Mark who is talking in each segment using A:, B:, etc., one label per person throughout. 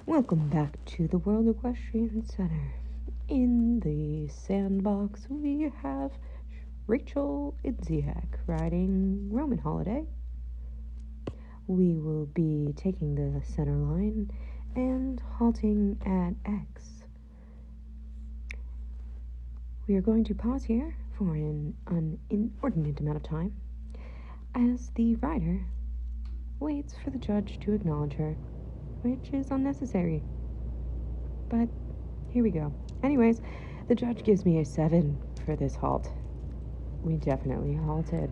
A: Welcome back to the World Equestrian Center. In the sandbox, we have Rachel Idziak riding Roman Holiday. We will be taking the center line and halting at X. We are going to pause here for an inordinate amount of time as the rider waits for the judge to acknowledge her, which is unnecessary. But here we go. Anyways, the judge gives me a 7 for this halt. We definitely halted.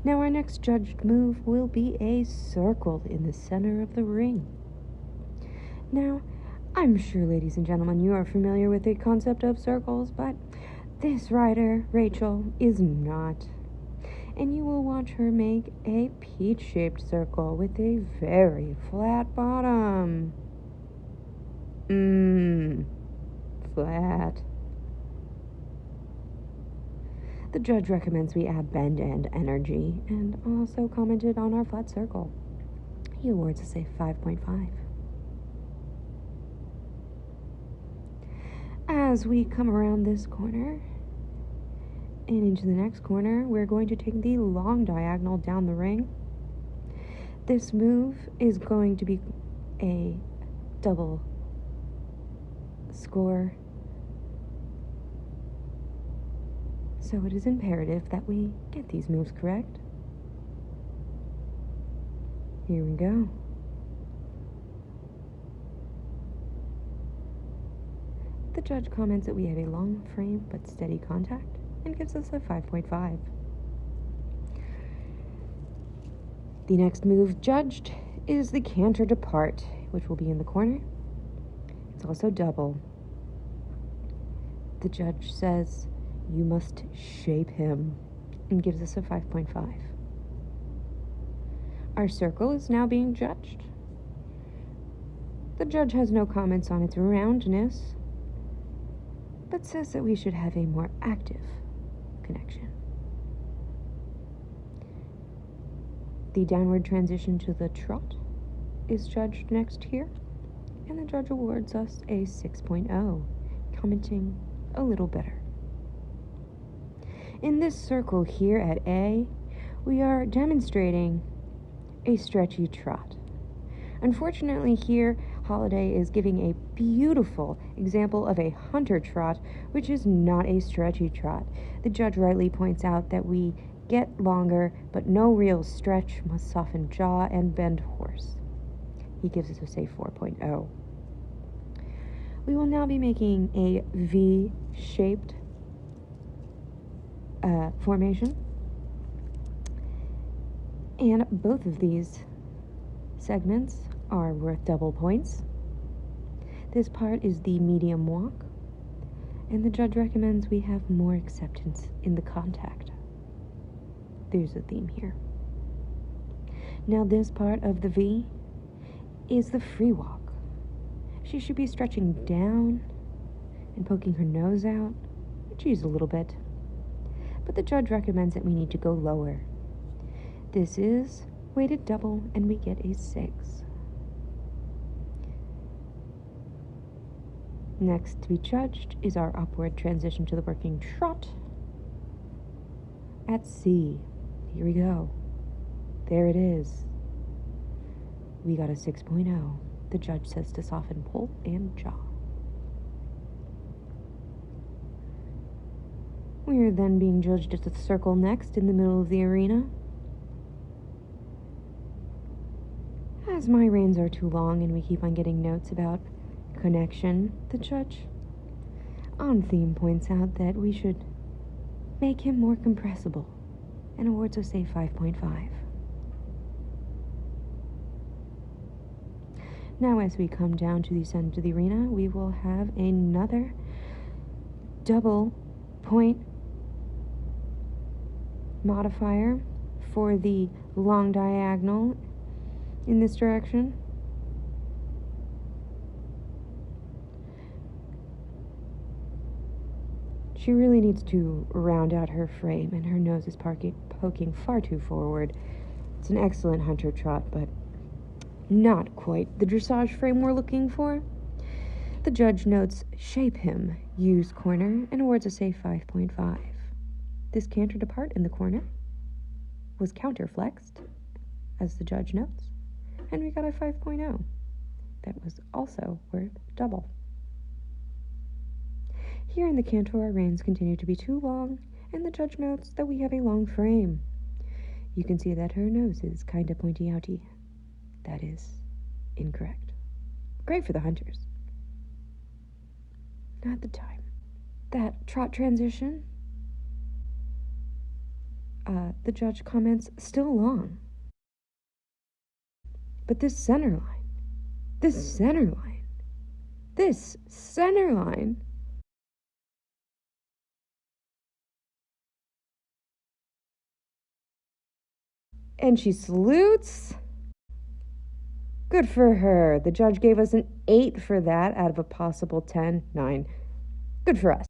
A: Now our next judged move will be a circle in the center of the ring. Now, I'm sure, ladies and gentlemen, you are familiar with the concept of circles, but this rider, Rachel, is not. And you will watch her make a peach-shaped circle with a very flat bottom. Flat. The judge recommends we add bend and energy, and also commented on our flat circle. He awards us a 5.5. As we come around this corner and into the next corner, we're going to take the long diagonal down the ring. This move is going to be a double score, so it is imperative that we get these moves correct. Here we go. The judge comments that we have a long frame but steady contact and gives us a 5.5. The next move judged is the canter depart, which will be in the corner. It's also double. The judge says you must shape him and gives us a 5.5. Our circle is now being judged. The judge has no comments on its roundness, but says that we should have a more active connection. The downward transition to the trot is judged next here, and the judge awards us a 6.0, commenting a little better. In this circle here at A, we are demonstrating a stretchy trot. Unfortunately here, Holiday is giving a beautiful example of a hunter trot, which is not a stretchy trot. The judge rightly points out that we get longer, but no real stretch, must soften jaw and bend horse. He gives us a 4.0. We will now be making a V-shaped formation, and both of these segments are worth double points. This part is the medium walk, and the judge recommends we have more acceptance in the contact. There's a theme here. Now this part of the V is the free walk. She should be stretching down and poking her nose out, which is a little bit. But the judge recommends that we need to go lower. This is weighted double, and we get a 6. Next to be judged is our upward transition to the working trot at C. Here we go. There it is. We got a 6.0. The judge says to soften pole and jaw. We are then being judged at the circle next in the middle of the arena. As my reins are too long and we keep on getting notes about connection, the judge on theme points out that we should make him more compressible and awards us a 5.5. Now as we come down to the center of the arena, we will have another double point modifier for the long diagonal in this direction. She really needs to round out her frame, and her nose is poking far too forward. It's an excellent hunter trot, but Not quite the dressage frame we're looking for. The judge notes shape him, use corner, and awards a safe 5.5. This canter depart in the corner was counterflexed, as the judge notes, and we got a 5.0. That was also worth double. Here in the canter, our reins continue to be too long, and the judge notes that we have a long frame. You can see that her nose is kinda pointy-outy. That is incorrect. Great for the hunters. Not the time. That trot transition, the judge comments, still long. But this center line. And she salutes. Good for her. The judge gave us an 8 for that out of a possible 10, 9. Good for us.